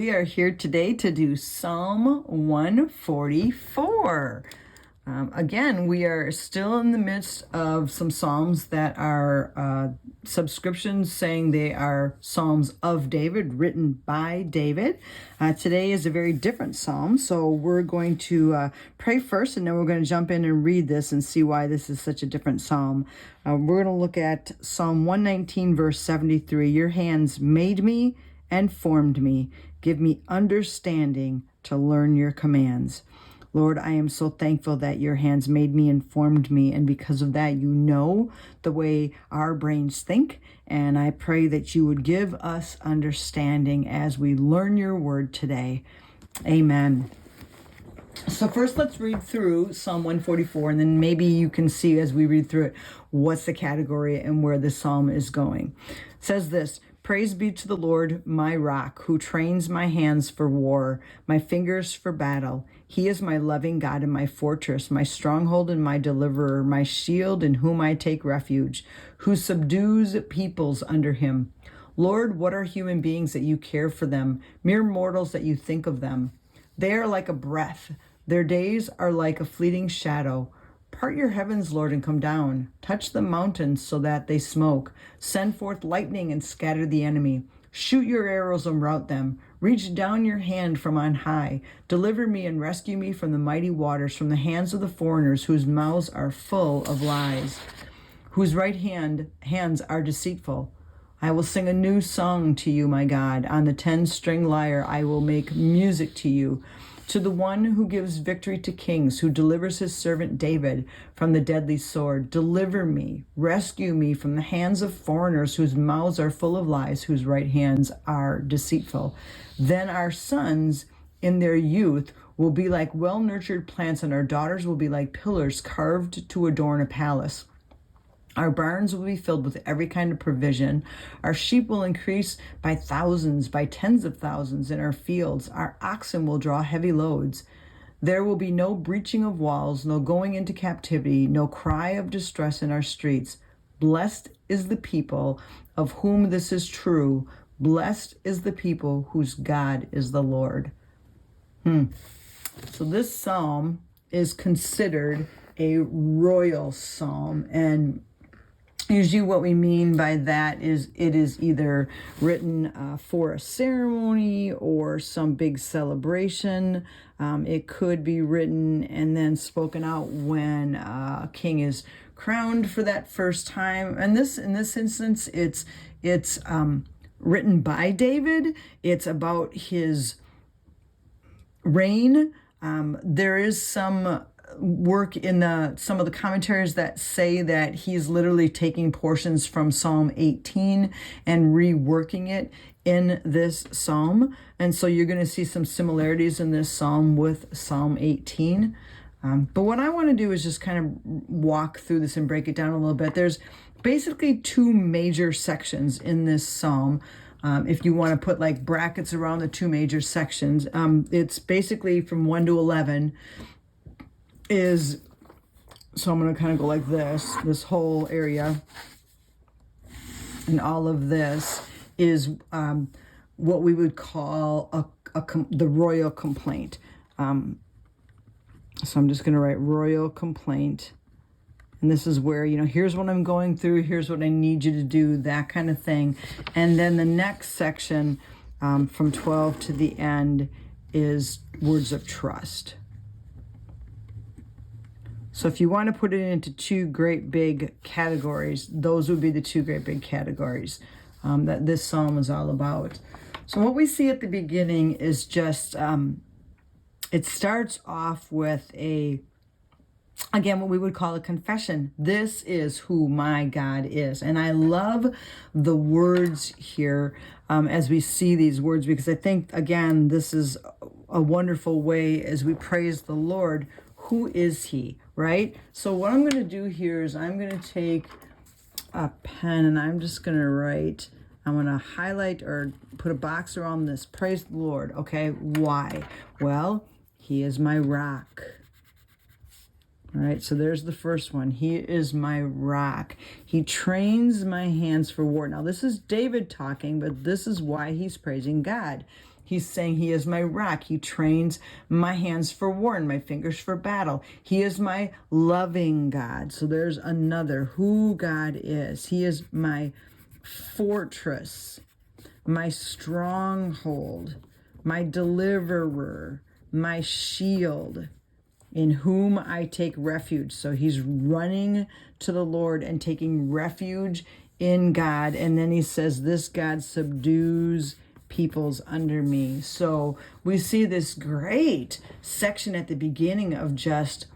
we are here today to do Psalm 144. Again, we are still in the midst of some Psalms that are subscriptions saying they are Psalms of David, written by David. Today is a very different Psalm, so we're going to pray first, and then we're going to jump in and read this and see why this is such a different Psalm. We're going to look at Psalm 119, verse 73. Your hands made me and formed me. Give me understanding to learn your commands. Lord, I am so thankful that your hands made me and formed me, and because of that, you know the way our brains think, and I pray that you would give us understanding as we learn your word today. Amen. So first, let's read through Psalm 144, and then maybe you can see as we read through it what's the category and where the psalm is going. It says this: Praise be to the Lord, my rock, who trains my hands for war, my fingers for battle. He is my loving God and my fortress, my stronghold and my deliverer, my shield in whom I take refuge, who subdues peoples under him. Lord, what are human beings that you care for them, mere mortals that you think of them? They are like a breath. Their days are like a fleeting shadow. Part your heavens, Lord, and come down. Touch the mountains so that they smoke. Send forth lightning and scatter the enemy. Shoot your arrows and rout them. Reach down your hand from on high. Deliver me and rescue me from the mighty waters, from the hands of the foreigners whose mouths are full of lies, whose hands are deceitful. I will sing a new song to you, my God. On the 10-string lyre I will make music to you. To the one who gives victory to kings, who delivers his servant David from the deadly sword. Deliver me, rescue me from the hands of foreigners whose mouths are full of lies, whose right hands are deceitful. Then our sons in their youth will be like well-nurtured plants, and our daughters will be like pillars carved to adorn a palace. Our barns will be filled with every kind of provision. Our sheep will increase by thousands, by tens of thousands in our fields. Our oxen will draw heavy loads. There will be no breaching of walls, no going into captivity, no cry of distress in our streets. Blessed is the people of whom this is true. Blessed is the people whose God is the Lord. So this psalm is considered a royal psalm, and usually what we mean by that is it is either written for a ceremony or some big celebration. It could be written and then spoken out when a king is crowned for that first time. And in this instance, it's written by David. It's about his reign. There is some work in some of the commentaries that say that he's literally taking portions from Psalm 18 and reworking it in this psalm. And so you're going to see some similarities in this psalm with Psalm 18. But what I want to do is just kind of walk through this and break it down a little bit. There's basically two major sections in this psalm. If you want to put like brackets around the two major sections, it's basically from 1 to 11. So I'm going to kind of go like this whole area, and all of this is what we would call the royal complaint. So I'm just going to write royal complaint, and this is where, here's what I'm going through, here's what I need you to do, that kind of thing. And then the next section from 12 to the end is words of trust. So if you want to put it into two great big categories, those would be the two great big categories that this psalm is all about. So what we see at the beginning is just, it starts off with what we would call a confession. This is who my God is. And I love the words here as we see these words, because I think, again, this is a wonderful way as we praise the Lord. Who is he, right? So what I'm going to do here is I'm going to take a pen and I'm just going to write, I'm going to highlight or put a box around this. Praise the Lord. Okay, why? Well, he is my rock. All right, so there's the first one. He is my rock. He trains my hands for war. Now, this is David talking, but this is why he's praising God. He's saying he is my rock. He trains my hands for war and my fingers for battle. He is my loving God. So there's another who God is. He is my fortress, my stronghold, my deliverer, my shield, in whom I take refuge. So he's running to the Lord and taking refuge in God. And then he says, this God subdues peoples under me. So we see this great section at the beginning of just,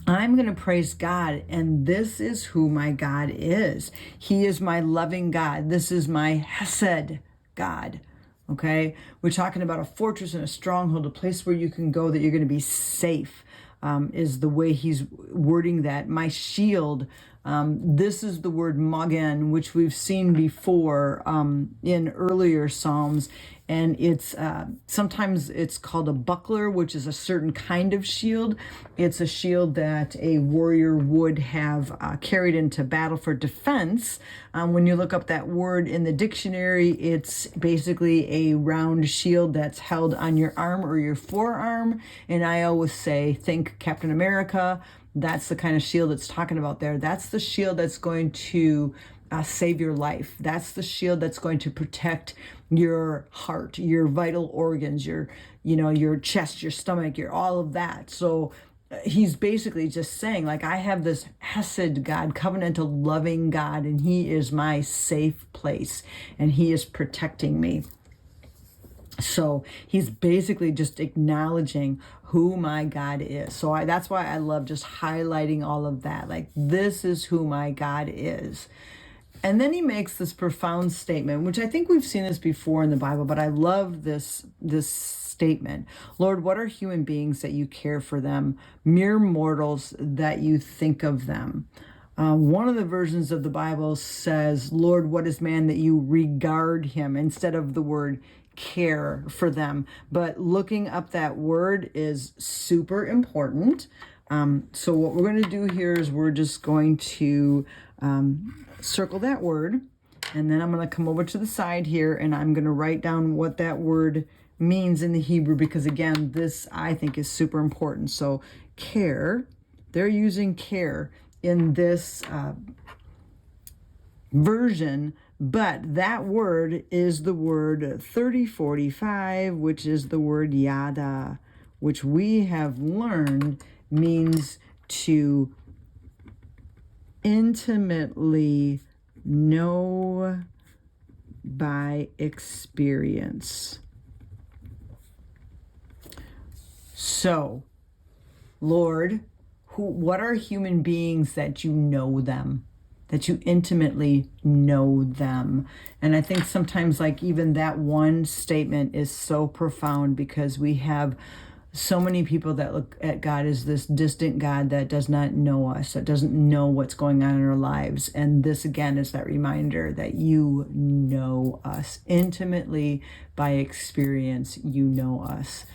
I'm going to praise God, and this is who my God is. He is my loving God. This is my Hesed God. Okay, we're talking about a fortress and a stronghold, a place where you can go that you're going to be safe, is the way he's wording that. My shield, this is the word magen, which we've seen before in earlier Psalms. And it's sometimes it's called a buckler, which is a certain kind of shield. It's a shield that a warrior would have carried into battle for defense. When you look up that word in the dictionary, it's basically a round shield that's held on your arm or your forearm. And I always say, think Captain America. That's the kind of shield it's talking about there. That's the shield that's going to save your life. That's the shield that's going to protect your heart, your vital organs, your chest, your stomach, your all of that. So he's basically just saying, like, I have this Hesed God, covenantal loving God, and he is my safe place, and he is protecting me. So he's basically just acknowledging who my God is. So that's why I love just highlighting all of that. Like, this is who my God is. And then he makes this profound statement, which I think we've seen this before in the Bible, but I love this statement. Lord, what are human beings that you care for them? Mere mortals that you think of them. One of the versions of the Bible says, Lord, what is man that you regard him, instead of the word care for them. But looking up that word is super important. So what we're going to do here is we're just going to circle that word, and then I'm going to come over to the side here and I'm going to write down what that word means in the Hebrew, because again, this I think is super important. So care, they're using care in this version, but that word is the word 3045, which is the word yada, which we have learned means to intimately know by experience. So, Lord, what are human beings that you know them, that you intimately know them? And I think sometimes, like, even that one statement is so profound, because we have so many people that look at God as this distant God that does not know us, that doesn't know what's going on in our lives. And this, again, is that reminder that you know us intimately by experience. You know us.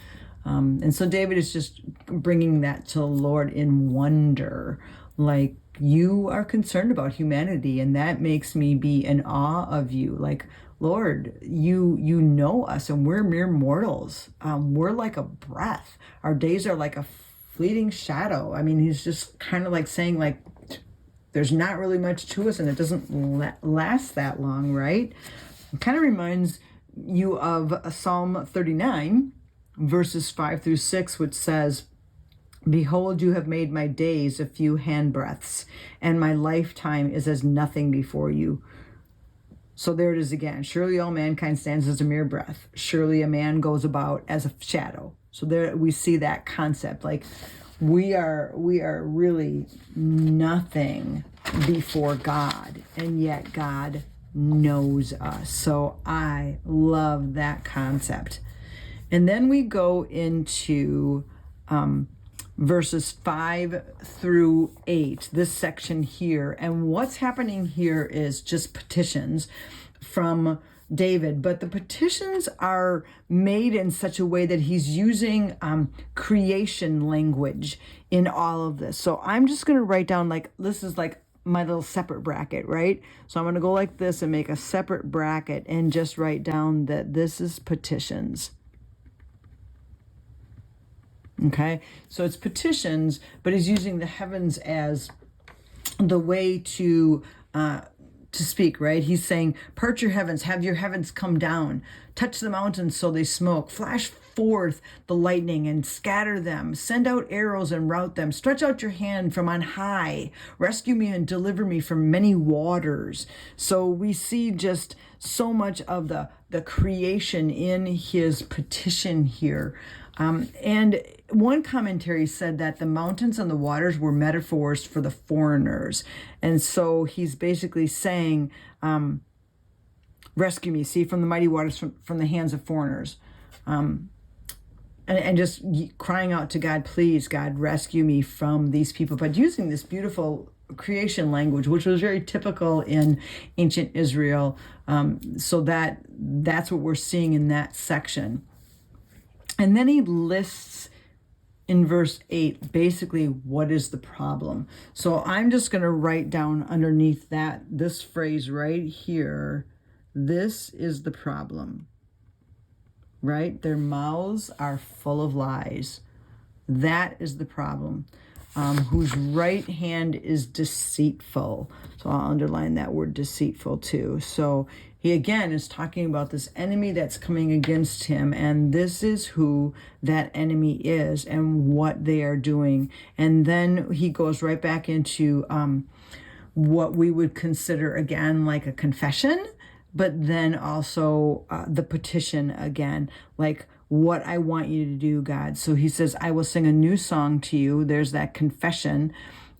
And so David is just bringing that to the Lord in wonder. Like, you are concerned about humanity, and that makes me be in awe of you. Like, Lord, you know us, and we're mere mortals. We're like a breath. Our days are like a fleeting shadow. I mean, he's just kind of like saying, like, there's not really much to us, and it doesn't last that long, right? It kind of reminds you of Psalm 39, verses 5-6, which says, Behold, you have made my days a few handbreadths, and my lifetime is as nothing before you. So there it is again. Surely all mankind stands as a mere breath. Surely a man goes about as a shadow. So there we see that concept. Like, we are really nothing before God, and yet God knows us. So I love that concept. And then we go into verses 5-8, this section here. And what's happening here is just petitions from David, but the petitions are made in such a way that he's using creation language in all of this. So I'm just going to write down, like, this is like my little separate bracket, right? So I'm going to go like this and make a separate bracket and just write down that this is petitions. Okay, so it's petitions, but he's using the heavens as the way to speak, right? He's saying, part your heavens, have your heavens come down, touch the mountains so they smoke, flash forth the lightning and scatter them, send out arrows and rout them, stretch out your hand from on high, rescue me and deliver me from many waters. So we see just so much of the creation in his petition here. And one commentary said that the mountains and the waters were metaphors for the foreigners. And so he's basically saying, rescue me, see, from the mighty waters, from the hands of foreigners. And just crying out to God, please, God, rescue me from these people. But using this beautiful creation language, which was very typical in ancient Israel. So that's what we're seeing in that section. And then he lists in verse 8, basically, what is the problem? So I'm just going to write down underneath that, this phrase right here, this is the problem, right? Their mouths are full of lies. That is the problem. Whose right hand is deceitful. So I'll underline that word deceitful too. So he again is talking about this enemy that's coming against him, and this is who that enemy is and what they are doing. And then he goes right back into what we would consider again like a confession, but then also the petition again, like what I want you to do, God. So he says, I will sing a new song to you. There's that confession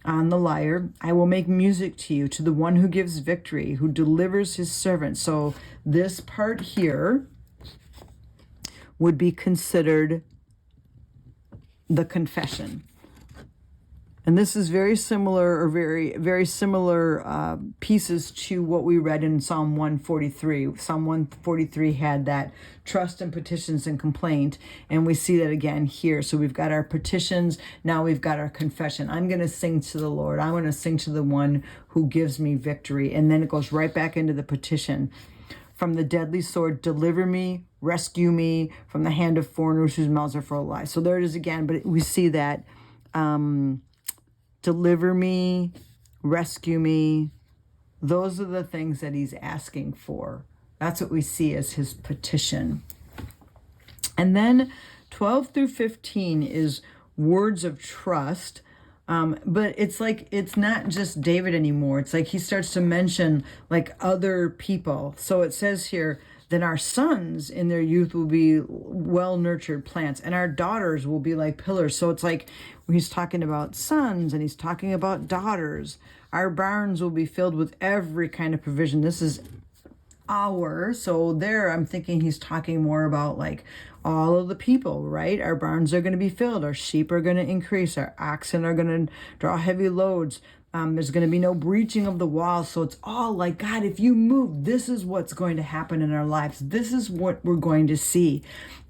on the lyre. I will make music to you, to the one who gives victory, who delivers his servant. So this part here would be considered the confession. And this is very similar, or very, very similar pieces to what we read in Psalm 143. Psalm 143 had that trust and petitions and complaint, and we see that again here. So we've got our petitions, now we've got our confession. I'm going to sing to the Lord. I'm going to sing to the one who gives me victory. And then it goes right back into the petition. From the deadly sword, deliver me, rescue me from the hand of foreigners whose mouths are full of lies. So there it is again, but we see that deliver me, rescue me. Those are the things that he's asking for. That's what we see as his petition. And then 12 through 15 is words of trust. But it's like, it's not just David anymore. It's like he starts to mention like other people. So it says here, then our sons in their youth will be well-nurtured plants, and our daughters will be like pillars. So it's like he's talking about sons and he's talking about daughters. Our barns will be filled with every kind of provision. This is our, so there I'm thinking he's talking more about like all of the people, right? Our barns are going to be filled. Our sheep are going to increase. Our oxen are going to draw heavy loads. There's going to be no breaching of the wall. So it's all like, God, if you move, this is what's going to happen in our lives. This is what we're going to see.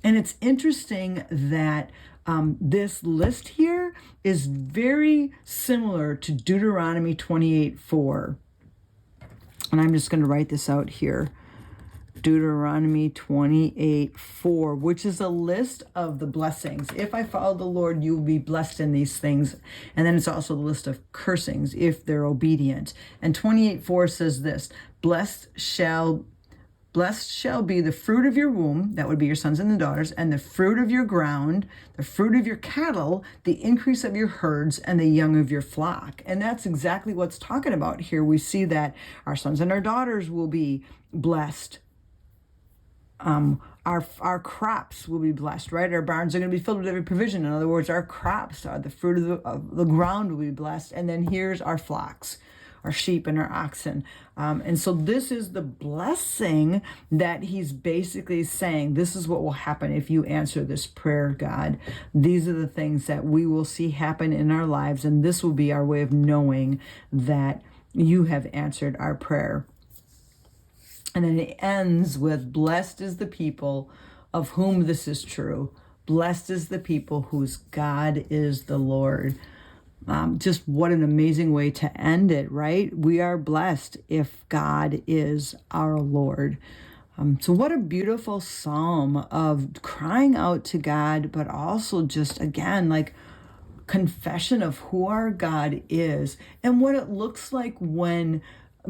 And it's interesting that this list here is very similar to Deuteronomy 28:4. And I'm just going to write this out here. Deuteronomy 28:4, which is a list of the blessings. If I follow the Lord, you will be blessed in these things. And then it's also the list of cursings if they're obedient. And 28:4 says this, blessed shall be the fruit of your womb, that would be your sons and the daughters, and the fruit of your ground, the fruit of your cattle, the increase of your herds, and the young of your flock. And that's exactly what's talking about here. We see that our sons and our daughters will be blessed. Our crops will be blessed, right? Our barns are going to be filled with every provision. In other words, our crops, the fruit of the ground will be blessed. And then here's our flocks, our sheep and our oxen. And so this is the blessing that he's basically saying, this is what will happen if you answer this prayer, God. These are the things that we will see happen in our lives. And this will be our way of knowing that you have answered our prayer. And then it ends with, blessed is the people of whom this is true. Blessed is the people whose God is the Lord. Just what an amazing way to end it, right? We are blessed if God is our Lord. So what a beautiful psalm of crying out to God, but also just, again, like confession of who our God is and what it looks like when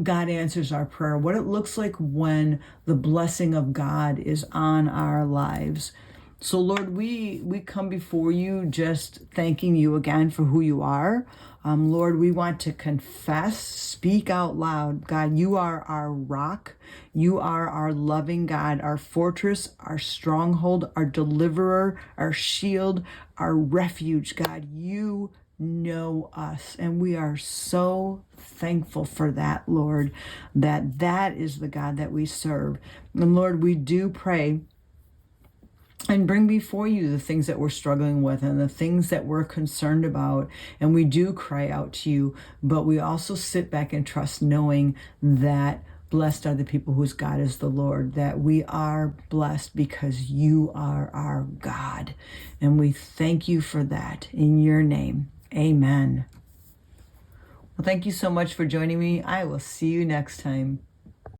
God answers our prayer, what it looks like when the blessing of God is on our lives. So Lord, we come before you just thanking you again for who you are. Lord, we want to confess, speak out loud. God, you are our rock. You are our loving God, our fortress, our stronghold, our deliverer, our shield, our refuge. God, you know us, and we are so thankful for that, Lord, that is the God that we serve. And Lord, we do pray and bring before you the things that we're struggling with and the things that we're concerned about. And we do cry out to you, but we also sit back and trust, knowing that blessed are the people whose God is the Lord, that we are blessed because you are our God. And we thank you for that in your name. Amen. Well, thank you so much for joining me. I will see you next time.